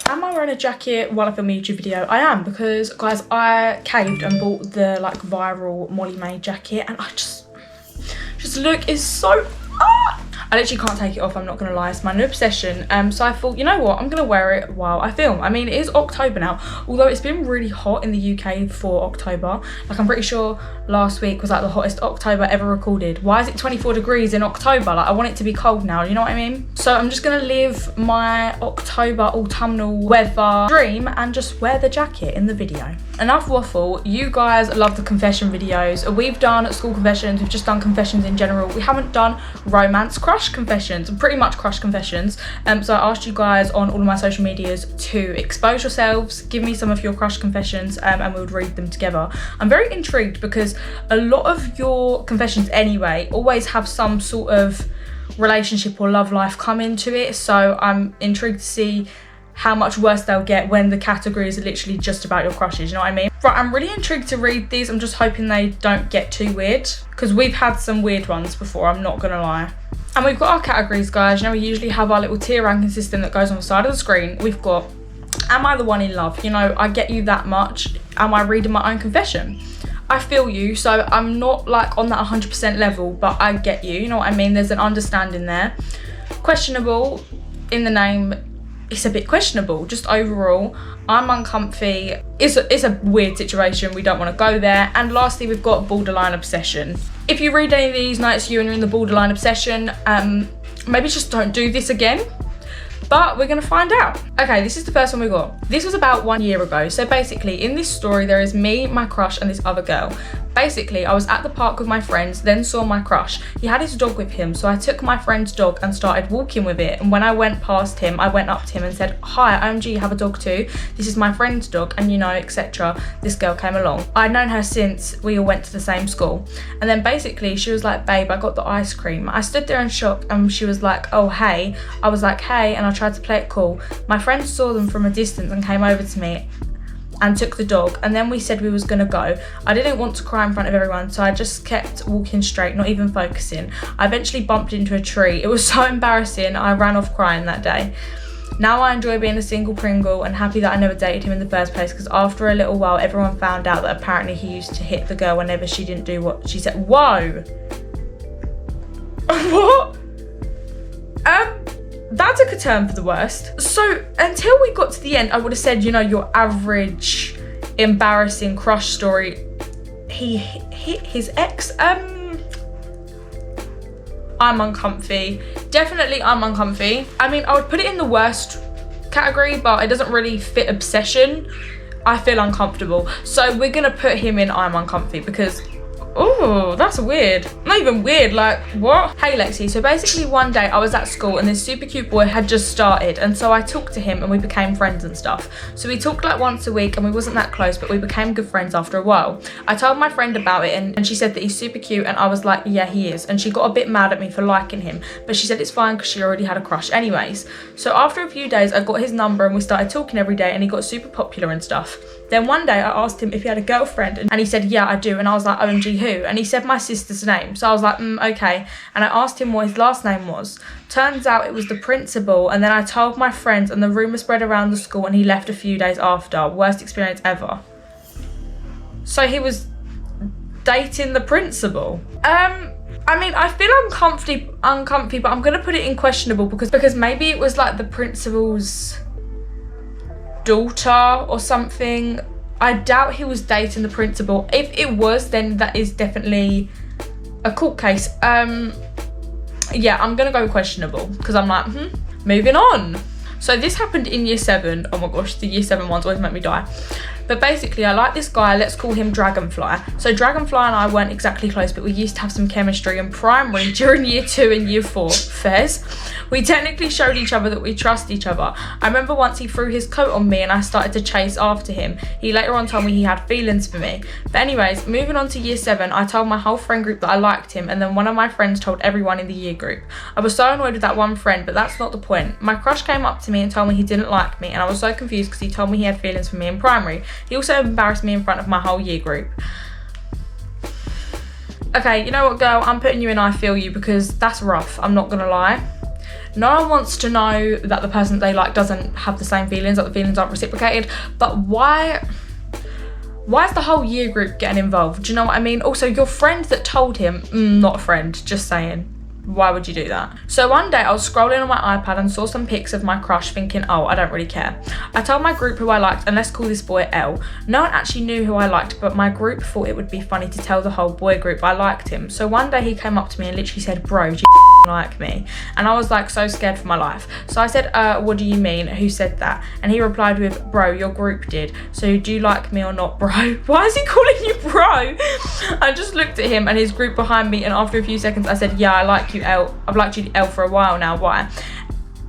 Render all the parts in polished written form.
Am I wearing a jacket while I film a YouTube video? I am, because guys, I caved and bought the like viral Molly Mae jacket, and I just look is so I literally can't take it off, I'm not gonna lie. It's my new obsession. So I thought, you know what, I'm gonna wear it while I film. I mean, it is October now, although it's been really hot in the UK for October. Like, I'm pretty sure last week was like the hottest October ever recorded. Why is it 24 degrees in October? Like, I want it to be cold now, you know what I mean? So I'm just gonna live my October autumnal weather dream and just wear the jacket in the video. Enough waffle. You guys love the confession videos. We've done school confessions, we've just done confessions in general. We haven't done romance crush confessions, pretty much crush confessions. So I asked you guys on all of my social medias to expose yourselves, give me some of your crush confessions, and we would read them together. I'm very intrigued because a lot of your confessions anyway always have some sort of relationship or love life come into it, so I'm intrigued to see how much worse they'll get when the categories are literally just about your crushes, you know what I mean? Right, I'm really intrigued to read these. I'm just hoping they don't get too weird, because we've had some weird ones before, I'm not gonna lie. And we've got our categories, guys. You know, we usually have our little tier ranking system that goes on the side of the screen. We've got, am I the one in love? You know, I get you that much. Am I reading my own confession? I feel you, so I'm not like on that 100% level, but I get you, you know what I mean? There's an understanding there. Questionable, in the name, it's a bit questionable. Just overall, I'm uncomfy. It's a weird situation, we don't want to go there. And lastly, we've got borderline obsession. If you read any of these notes, you and you're in the borderline obsession, maybe just don't do this again. But we're gonna find out. Okay, this is the first one we got. This was about 1 year ago. So basically, in this story, there is me, my crush, and this other girl. Basically, I was at the park with my friends, then saw my crush. He had his dog with him, so I took my friend's dog and started walking with it. And when I went past him, I went up to him and said, "Hi, OMG, you have a dog too? This is my friend's dog," and you know, etc. This girl came along. I'd known her since we all went to the same school. And then basically, she was like, "Babe, I got the ice cream." I stood there in shock, and she was like, "Oh, hey." I was like, "Hey," and I tried to play it cool. My friend saw them from a distance and came over to me and took the dog, and then we said we was gonna go. I didn't want to cry in front of everyone, so I just kept walking straight, not even focusing. I eventually bumped into a tree. It was so embarrassing, I ran off crying that day. Now I enjoy being a single Pringle and happy that I never dated him in the first place, because after a little while everyone found out that apparently he used to hit the girl whenever she didn't do what she said. Whoa! What? That took a turn for the worst. So until we got to the end, I would have said, you know, your average embarrassing crush story. He hit his ex. I'm uncomfy. Definitely I'm uncomfy. I mean, I would put it in the worst category, but it doesn't really fit obsession. I feel uncomfortable. So we're gonna put him in I'm uncomfy, because oh, that's weird. Not even weird, like, what? Hey Lexi, so basically one day I was at school and this super cute boy had just started, and so I talked to him and we became friends and stuff. So we talked like once a week and we wasn't that close, but we became good friends after a while. I told my friend about it and she said that he's super cute, and I was like, yeah, he is. And she got a bit mad at me for liking him, but she said it's fine because she already had a crush anyways. So after a few days I got his number and we started talking every day, and he got super popular and stuff. Then one day I asked him if he had a girlfriend, and he said, yeah, I do. And I was like, OMG, who? And he said my sister's name. So I was like, okay. And I asked him what his last name was. Turns out it was the principal. And then I told my friends, and the rumour spread around the school, and he left a few days after. Worst experience ever. So he was dating the principal. I mean, I feel uncomfy, but I'm gonna put it in questionable because maybe it was like the principal's daughter or something. I doubt he was dating the principal. If it was, then that is definitely a court case. Yeah, I'm gonna go questionable because I'm like, moving on. So this happened in year 7. Oh my gosh, the year 7 ones always make me die. But basically, I like this guy, let's call him Dragonfly. So Dragonfly and I weren't exactly close, but we used to have some chemistry in primary during year 2 and year 4 fairs. We technically showed each other that we trust each other. I remember once he threw his coat on me and I started to chase after him. He later on told me he had feelings for me. But anyways, moving on to year 7, I told my whole friend group that I liked him, and then one of my friends told everyone in the year group. I was so annoyed with that one friend, but that's not the point. My crush came up to me and told me he didn't like me, and I was so confused because he told me he had feelings for me in primary. He also embarrassed me in front of my whole year group. Okay, you know what, girl? I'm putting you in I feel you because that's rough. I'm not gonna lie. No one wants to know that the person they like doesn't have the same feelings, that the feelings aren't reciprocated. But why is the whole year group getting involved? Do you know what I mean? Also, your friend that told him, not a friend, just saying. Why would you do that? So one day I was scrolling on my iPad and saw some pics of my crush, thinking, oh, I don't really care. I told my group who I liked, and let's call this boy L. No one actually knew who I liked, but my group thought it would be funny to tell the whole boy group I liked him. So one day he came up to me and literally said, bro, do you like me? And I was like so scared for my life. So I said, what do you mean? Who said that? And he replied with, bro, your group did. So do you like me or not, bro? Why is he calling you bro? I just looked at him and his group behind me, and after a few seconds I said, yeah, I like you, L. I've liked you, L, for a while now. Why?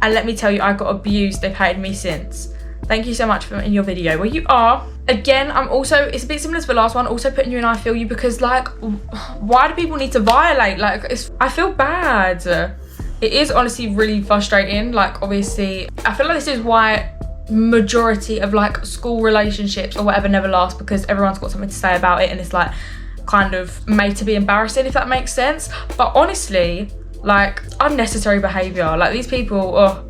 And let me tell you, I got abused. They've hated me since. Thank you so much for in your video. Well, you are. Again, I'm also, it's a bit similar to the last one, also putting you in I feel you, because like, why do people need to violate? Like, I feel bad. It is honestly really frustrating. Like, obviously, I feel like this is why majority of like school relationships or whatever never last, because everyone's got something to say about it and it's like kind of made to be embarrassing, if that makes sense. But honestly, like, unnecessary behaviour. Like, these people, oh,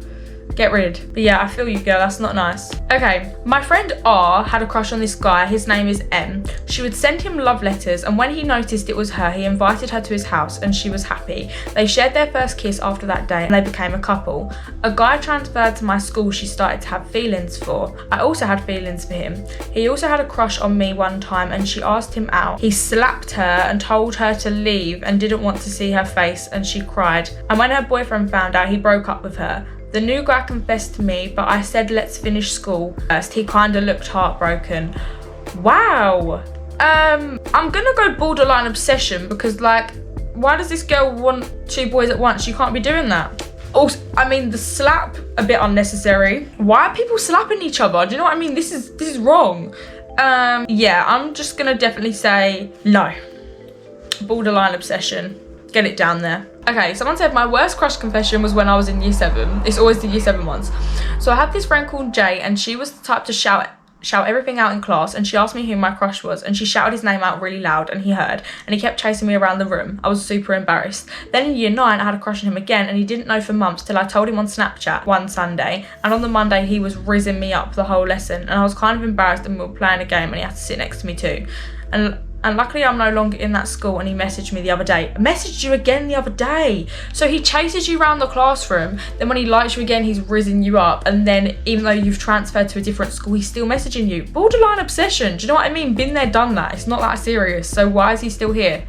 get rid. But yeah, I feel you, girl. That's not nice. Okay, my friend R had a crush on this guy. His name is M. She would send him love letters, and when he noticed it was her, he invited her to his house, and she was happy. They shared their first kiss after that day, and they became a couple. A guy transferred to my school she started to have feelings for. I also had feelings for him. He also had a crush on me one time, and she asked him out. He slapped her and told her to leave and didn't want to see her face, and she cried. And when her boyfriend found out, he broke up with her. The new guy confessed to me, but I said let's finish school first. He kind of looked heartbroken. Wow. I'm gonna go borderline obsession, because like, why does this girl want two boys at once? You can't be doing that. Also, I mean, the slap, a bit unnecessary. Why are people slapping each other? Do you know what I mean? This is wrong. Yeah, I'm just gonna definitely say no. Borderline obsession. Get it down there. Okay, someone said my worst crush confession was when I was in year 7. It's always the year 7 ones. So I had this friend called Jay, and she was the type to shout everything out in class, and she asked me who my crush was, and she shouted his name out really loud, and he heard, and he kept chasing me around the room. I was super embarrassed. Then in year 9, I had a crush on him again, and he didn't know for months till I told him on Snapchat one Sunday, and on the Monday he was rizzing me up the whole lesson, and I was kind of embarrassed, and we were playing a game and he had to sit next to me too. And luckily I'm no longer in that school, and he messaged me the other day. Messaged you again the other day. So he chases you around the classroom, then when he likes you again, he's rizzing you up, and then even though you've transferred to a different school, he's still messaging you. Borderline obsession, do you know what I mean? Been there, done that. It's not that serious, so why is he still here?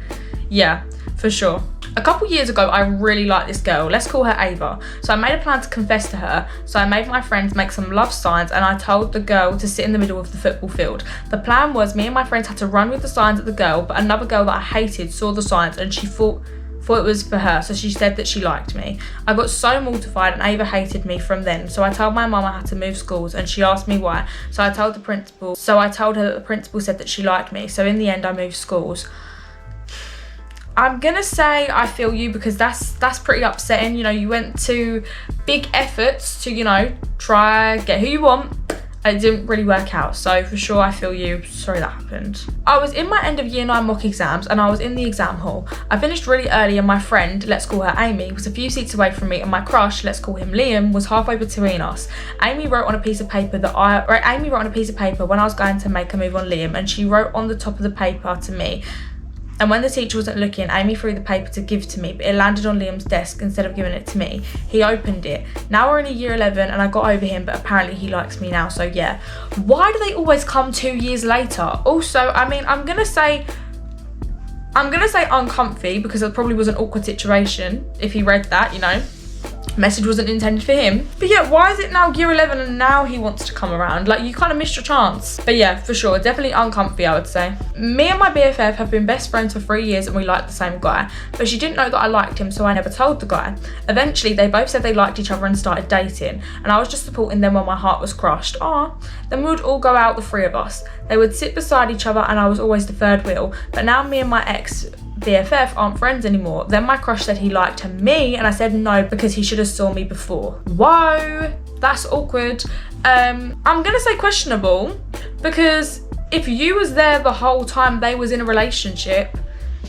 Yeah, for sure. A couple years ago, I really liked this girl. Let's call her Ava. So I made a plan to confess to her. So I made my friends make some love signs, and I told the girl to sit in the middle of the football field. The plan was me and my friends had to run with the signs at the girl, but another girl that I hated saw the signs, and she thought it was for her, so she said that she liked me. I got so mortified, and Ava hated me from then. So I told my mum I had to move schools, and she asked me why. So I told the principal. So I told her that the principal said that she liked me. So in the end, I moved schools. I'm gonna say I feel you, because that's pretty upsetting. You know, you went to big efforts to, you know, try get who you want, and it didn't really work out. So for sure, I feel you. Sorry that happened. I was in my end of year 9 mock exams, and I was in the exam hall. I finished really early, and my friend, let's call her Amy, was a few seats away from me, and my crush, let's call him Liam, was halfway between us. Amy wrote on a piece of paper when I was going to make a move on Liam, and she wrote on the top of the paper to me. And when the teacher wasn't looking, Amy threw the paper to give to me, but it landed on Liam's desk instead of giving it to me. He opened it. Now we're in a year 11, and I got over him, but apparently he likes me now, so yeah. Why do they always come 2 years later? Also, I mean, I'm gonna say uncomfy, because it probably was an awkward situation if he read that, you know. Message wasn't intended for him. But yeah, why is it now year 11 and now he wants to come around? Like, you kind of missed your chance. But yeah, for sure, definitely uncomfy, I would say. Me and my BFF have been best friends for 3 years, and we like the same guy, but she didn't know that I liked him, so I never told the guy. Eventually, they both said they liked each other and started dating, and I was just supporting them when my heart was crushed. Then we would all go out, the 3 of us. They would sit beside each other, and I was always the third wheel. But now me and my ex BFF aren't friends anymore. Then my crush said he liked me, and I said no because he should have saw me before. Whoa, that's awkward. I'm gonna say questionable, because if you was there the whole time they was in a relationship,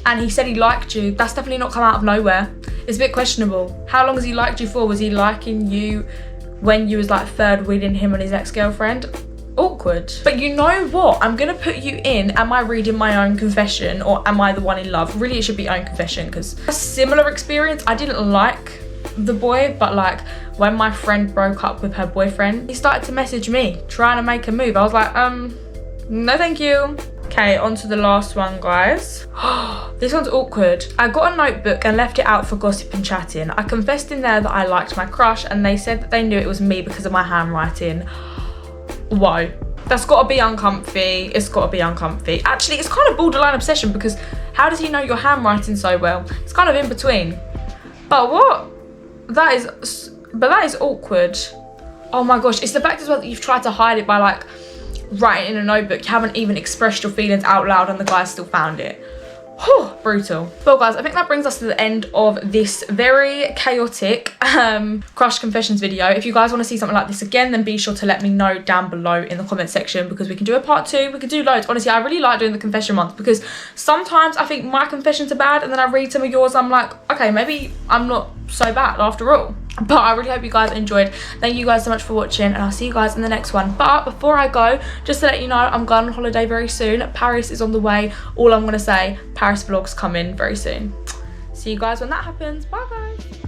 and he said he liked you, that's definitely not come out of nowhere. It's a bit questionable. How long has he liked you for? Was he liking you when you was like third wheeling him and his ex-girlfriend? Awkward. But you know what? I'm gonna put you in, am I reading my own confession or am I the one in love? Really, it should be own confession, because a similar experience. I didn't like the boy, but like when my friend broke up with her boyfriend, he started to message me trying to make a move. I was like, no thank you. Okay, on to the last one, guys. This one's awkward. I got a notebook and left it out for gossip and chatting. I confessed in there that I liked my crush and they said that they knew it was me because of my handwriting. Whoa, that's gotta be uncomfy. It's gotta be uncomfy. Actually, it's kind of borderline obsession, because how does he know your handwriting so well? It's kind of in between. But what? That is awkward. Oh my gosh, it's the fact as well that you've tried to hide it by like writing in a notebook. You haven't even expressed your feelings out loud and the guy still found it. Whew, brutal. Well guys, I think that brings us to the end of this very chaotic crush confessions video. If you guys want to see something like this again, then be sure to let me know down below in the comment section, because we can do a part 2. We can do loads. Honestly, I really like doing the confession month, because sometimes I think my confessions are bad and then I read some of yours, I'm like, okay, maybe I'm not so bad after all. But I really hope you guys enjoyed. Thank you guys so much for watching, and I'll see you guys in the next one. But before I go, just to let you know, I'm going on holiday very soon. Paris is on the way. All I'm going to say, Paris vlogs coming very soon. See you guys when that happens. Bye guys.